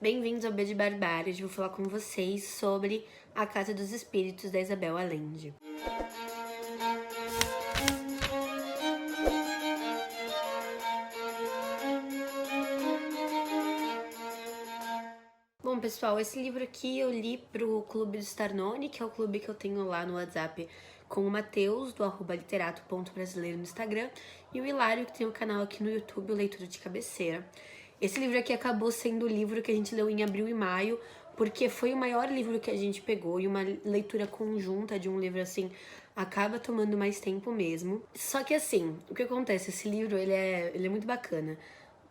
Bem-vindos ao B de Barbárie. Hoje vou falar com vocês sobre A Casa dos Espíritos, da Isabel Allende. Bom, pessoal, esse livro aqui eu li pro Clube do Starnone, que é o clube que eu tenho lá no WhatsApp com o Matheus, do @literato.brasileiro no Instagram, e o Hilário, que tem um canal aqui no YouTube, o Leitura de Cabeceira. Esse livro aqui acabou sendo o livro que a gente leu em abril e maio, porque foi o maior livro que a gente pegou, e uma leitura conjunta de um livro assim acaba tomando mais tempo mesmo. Só que assim, o que acontece? Esse livro, ele é muito bacana.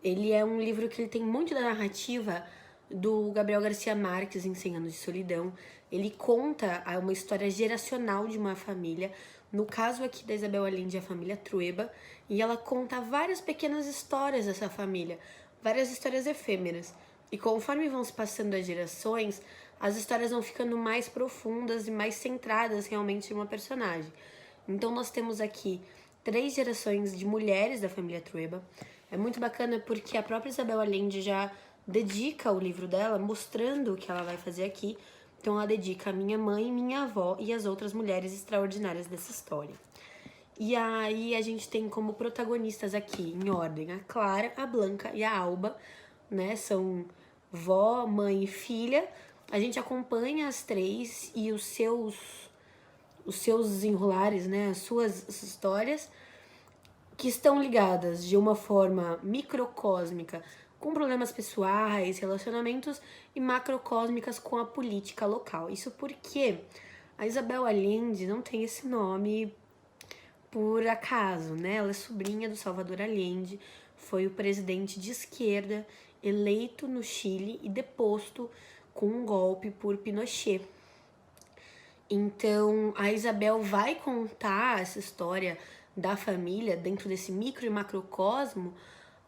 Ele é um livro que ele tem muito da narrativa do Gabriel Garcia Marques em 100 Anos de Solidão. Ele conta uma história geracional de uma família, no caso aqui da Isabel Allende, a família Trueba, e ela conta várias pequenas histórias dessa família, várias histórias efêmeras. E conforme vão se passando as gerações, as histórias vão ficando mais profundas e mais centradas realmente em uma personagem. Então nós temos aqui 3 gerações de mulheres da família Trueba. É muito bacana porque a própria Isabel Allende já dedica o livro dela mostrando o que ela vai fazer aqui. Então ela dedica a minha mãe, minha avó e as outras mulheres extraordinárias dessa história. E aí a gente tem como protagonistas aqui, em ordem, a Clara, a Blanca e a Alba, né? São vó, mãe e filha. A gente acompanha as 3 e os seus desenrolares, né? As suas histórias, que estão ligadas de uma forma microcósmica com problemas pessoais, relacionamentos, e macrocósmicas com a política local. Isso porque a Isabel Allende não tem esse nome por acaso, né? Ela é sobrinha do Salvador Allende, foi o presidente de esquerda eleito no Chile e deposto com um golpe por Pinochet. Então, a Isabel vai contar essa história da família dentro desse micro e macrocosmo,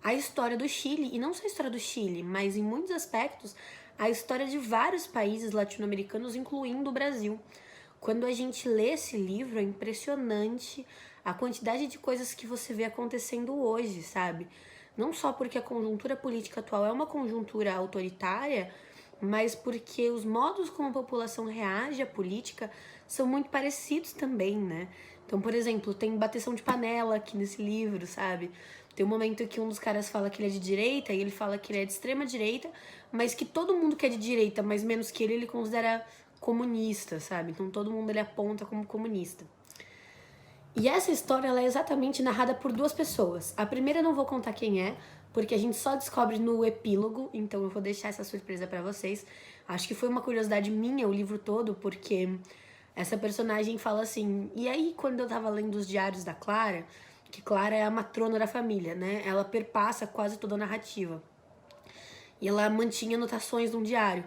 a história do Chile, e não só a história do Chile, mas em muitos aspectos a história de vários países latino-americanos, incluindo o Brasil. Quando a gente lê esse livro, é impressionante a quantidade de coisas que você vê acontecendo hoje, sabe? Não só porque a conjuntura política atual é uma conjuntura autoritária, mas porque os modos como a população reage à política são muito parecidos também, né? Então, por exemplo, tem bateção de panela aqui nesse livro, sabe? Tem um momento que um dos caras fala que ele é de direita e ele fala que ele é de extrema direita, mas que todo mundo que é de direita, mas menos que ele considera comunista, sabe? Então todo mundo ele aponta como comunista. E essa história ela é exatamente narrada por 2 pessoas. A primeira eu não vou contar quem é, porque a gente só descobre no epílogo, então eu vou deixar essa surpresa pra vocês. Acho que foi uma curiosidade minha o livro todo, porque essa personagem fala assim: e aí quando eu tava lendo os diários da Clara, que Clara é a matrona da família, né? Ela perpassa quase toda a narrativa. E ela mantinha anotações num diário.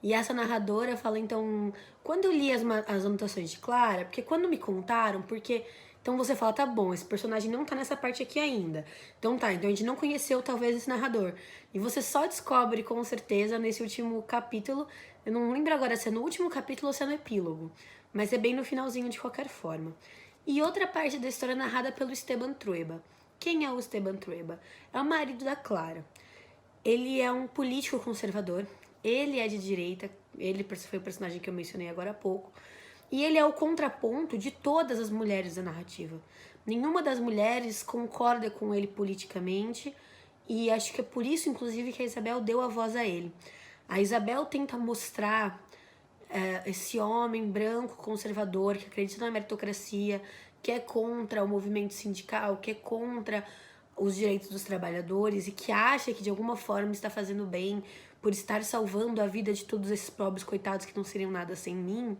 E essa narradora fala, então, quando eu li as anotações de Clara, porque quando me contaram, porque... Então você fala, tá bom, esse personagem não tá nessa parte aqui ainda. Então tá, então a gente não conheceu talvez esse narrador. E você só descobre com certeza nesse último capítulo, eu não lembro agora se é no último capítulo ou se é no epílogo, mas é bem no finalzinho de qualquer forma. E outra parte da história é narrada pelo Esteban Trueba. Quem é o Esteban Trueba? É o marido da Clara. Ele é um político conservador, ele é de direita, ele foi o personagem que eu mencionei agora há pouco, e ele é o contraponto de todas as mulheres da narrativa. Nenhuma das mulheres concorda com ele politicamente, e acho que é por isso, inclusive, que a Isabel deu a voz a ele. A Isabel tenta mostrar esse homem branco conservador que acredita na meritocracia, que é contra o movimento sindical, que é contra os direitos dos trabalhadores e que acha que de alguma forma está fazendo bem por estar salvando a vida de todos esses pobres coitados que não seriam nada sem mim.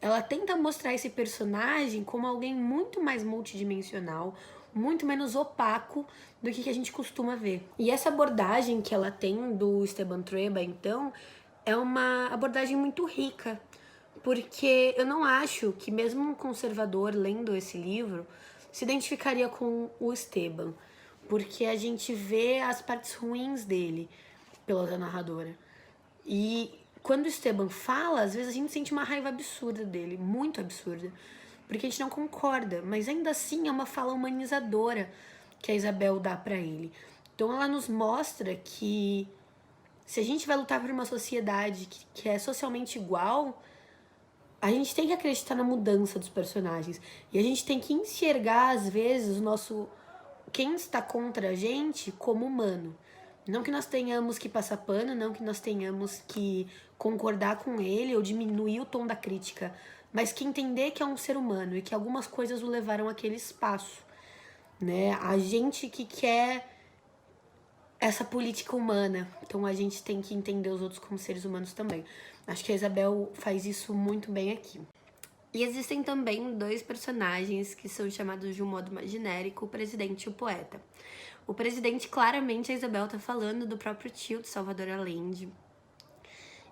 Ela tenta mostrar esse personagem como alguém muito mais multidimensional, muito menos opaco do que a gente costuma ver. E essa abordagem que ela tem do Esteban Trueba, então, é uma abordagem muito rica, porque eu não acho que mesmo um conservador lendo esse livro se identificaria com o Esteban, porque a gente vê as partes ruins dele pela narradora. E quando o Esteban fala, às vezes a gente sente uma raiva absurda dele, muito absurda, porque a gente não concorda, mas ainda assim é uma fala humanizadora que a Isabel dá pra ele. Então ela nos mostra que Se a gente vai lutar por uma sociedade que é socialmente igual, a gente tem que acreditar na mudança dos personagens. E a gente tem que enxergar, às vezes, quem está contra a gente como humano. Não que nós tenhamos que passar pano, não que nós tenhamos que concordar com ele ou diminuir o tom da crítica, mas que entender que é um ser humano e que algumas coisas o levaram àquele espaço, né? A gente que quer essa política humana, então a gente tem que entender os outros como seres humanos também. Acho que a Isabel faz isso muito bem aqui. E existem também dois personagens que são chamados de um modo mais genérico, o presidente e o poeta. O presidente, claramente, a Isabel tá falando do próprio tio de Salvador Allende.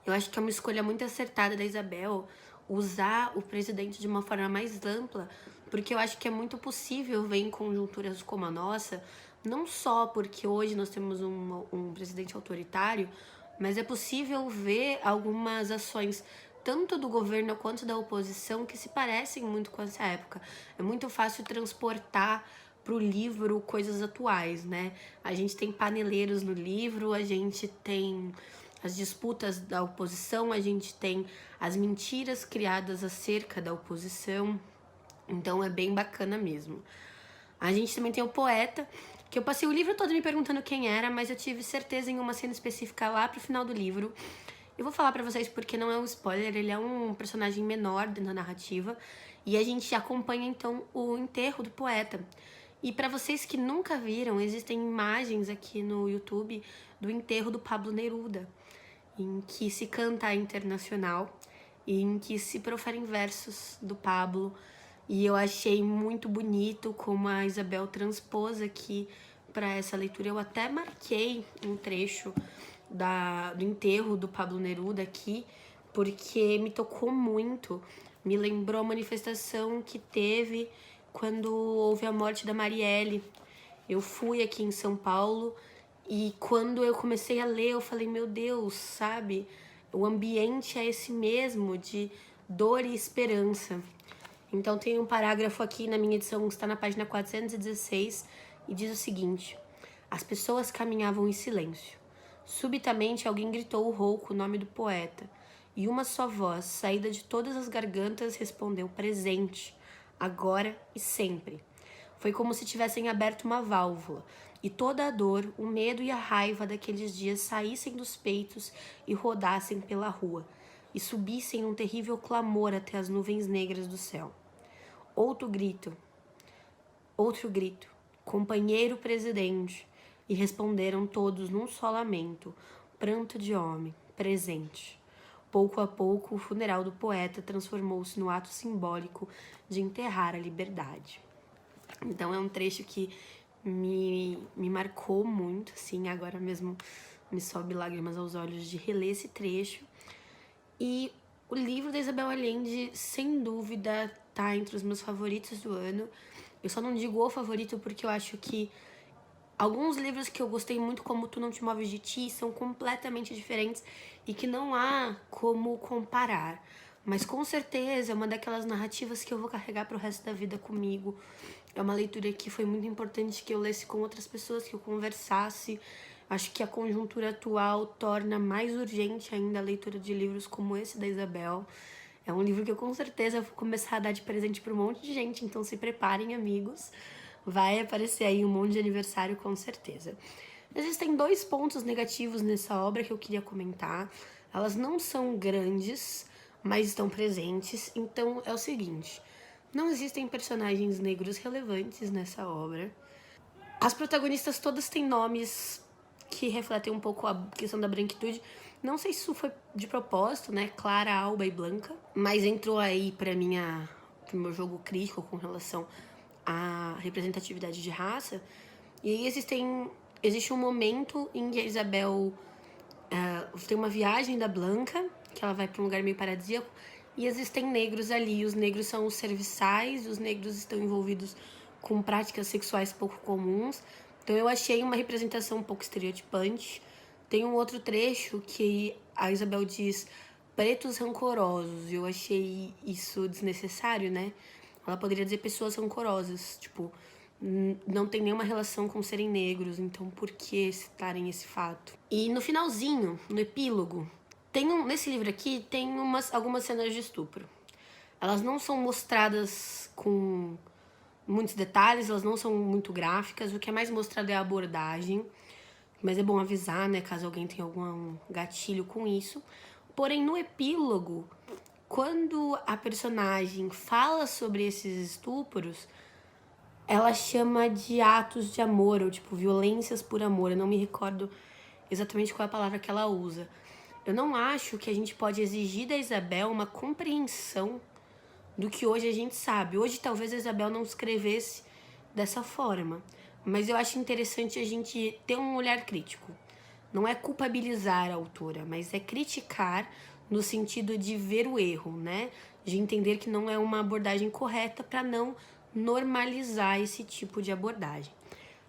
Eu acho que é uma escolha muito acertada da Isabel usar o presidente de uma forma mais ampla, porque eu acho que é muito possível ver em conjunturas como a nossa, não só porque hoje nós temos um presidente autoritário, mas é possível ver algumas ações tanto do governo quanto da oposição que se parecem muito com essa época. É muito fácil transportar pro livro coisas atuais, né? A gente tem paneleiros no livro, a gente tem as disputas da oposição, a gente tem as mentiras criadas acerca da oposição, então é bem bacana mesmo. A gente também tem o poeta, que eu passei o livro todo me perguntando quem era, mas eu tive certeza em uma cena específica lá pro final do livro. Eu vou falar pra vocês porque não é um spoiler, ele é um personagem menor dentro da narrativa, e a gente acompanha então o enterro do poeta. E para vocês que nunca viram, existem imagens aqui no YouTube do enterro do Pablo Neruda, em que se canta a Internacional e em que se proferem versos do Pablo. E eu achei muito bonito como a Isabel transpôs aqui para essa leitura. Eu até marquei um trecho do enterro do Pablo Neruda aqui, porque me tocou muito. Me lembrou a manifestação que teve quando houve a morte da Marielle. Eu fui aqui em São Paulo e quando eu comecei a ler, eu falei, meu Deus, sabe? O ambiente é esse mesmo, de dor e esperança. Então tem um parágrafo aqui na minha edição, que está na página 416, e diz o seguinte: as pessoas caminhavam em silêncio. Subitamente alguém gritou rouco o nome do poeta, e uma só voz, saída de todas as gargantas, respondeu presente, agora e sempre. Foi como se tivessem aberto uma válvula, e toda a dor, o medo e a raiva daqueles dias saíssem dos peitos e rodassem pela rua, e subissem num terrível clamor até as nuvens negras do céu. Outro grito, companheiro presidente, e responderam todos num só lamento, pranto de homem, presente. Pouco a pouco, o funeral do poeta transformou-se no ato simbólico de enterrar a liberdade. Então é um trecho que me marcou muito, assim, agora mesmo me sobe lágrimas aos olhos de reler esse trecho. E o livro da Isabel Allende, sem dúvida, tá entre os meus favoritos do ano. Eu só não digo o favorito porque eu acho que alguns livros que eu gostei muito, como Tu Não Te Moves de Ti, são completamente diferentes e que não há como comparar. Mas com certeza é uma daquelas narrativas que eu vou carregar pro resto da vida comigo. É uma leitura que foi muito importante que eu lesse com outras pessoas, que eu conversasse. Acho que a conjuntura atual torna mais urgente ainda a leitura de livros como esse da Isabel. É um livro que eu com certeza vou começar a dar de presente para um monte de gente, então se preparem, amigos. Vai aparecer aí um monte de aniversário com certeza. Existem dois pontos negativos nessa obra que eu queria comentar. Elas não são grandes, mas estão presentes. Então é o seguinte: não existem personagens negros relevantes nessa obra. As protagonistas todas têm nomes que refletem um pouco a questão da branquitude. Não sei se isso foi de propósito, né? Clara, Alba e Blanca. Mas entrou aí pro meu jogo crítico com relação à representatividade de raça. E aí existe um momento em que a Isabel tem uma viagem da Blanca, que ela vai para um lugar meio paradisíaco, e existem negros ali. Os negros são os serviçais, os negros estão envolvidos com práticas sexuais pouco comuns. Então eu achei uma representação um pouco estereotipante. Tem um outro trecho que a Isabel diz pretos rancorosos. Eu achei isso desnecessário, né? Ela poderia dizer pessoas rancorosas, tipo, não tem nenhuma relação com serem negros, então por que citarem esse fato? E no finalzinho, no epílogo, nesse livro aqui tem algumas cenas de estupro. Elas não são mostradas com muitos detalhes, elas não são muito gráficas, o que é mais mostrado é a abordagem, mas é bom avisar, né, caso alguém tenha algum gatilho com isso. Porém, no epílogo, quando a personagem fala sobre esses estupros, ela chama de atos de amor, ou tipo, violências por amor. Eu não me recordo exatamente qual é a palavra que ela usa. Eu não acho que a gente pode exigir da Isabel uma compreensão do que hoje a gente sabe. Hoje talvez a Isabel não escrevesse dessa forma, mas eu acho interessante a gente ter um olhar crítico. Não é culpabilizar a autora, mas é criticar no sentido de ver o erro, né? De entender que não é uma abordagem correta para não normalizar esse tipo de abordagem.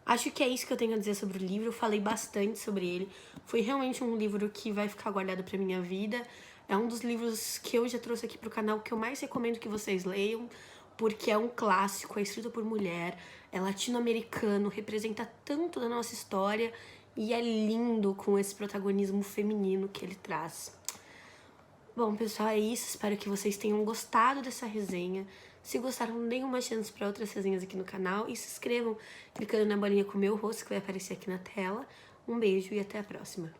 Acho que é isso que eu tenho a dizer sobre o livro. Eu falei bastante sobre ele. Foi realmente um livro que vai ficar guardado pra minha vida. É um dos livros que eu já trouxe aqui pro canal que eu mais recomendo que vocês leiam, porque é um clássico, é escrito por mulher, é latino-americano, representa tanto da nossa história e é lindo com esse protagonismo feminino que ele traz. Bom, pessoal, é isso. Espero que vocês tenham gostado dessa resenha. Se gostaram, deem uma chance para outras resenhas aqui no canal e se inscrevam clicando na bolinha com o meu rosto que vai aparecer aqui na tela. Um beijo e até a próxima.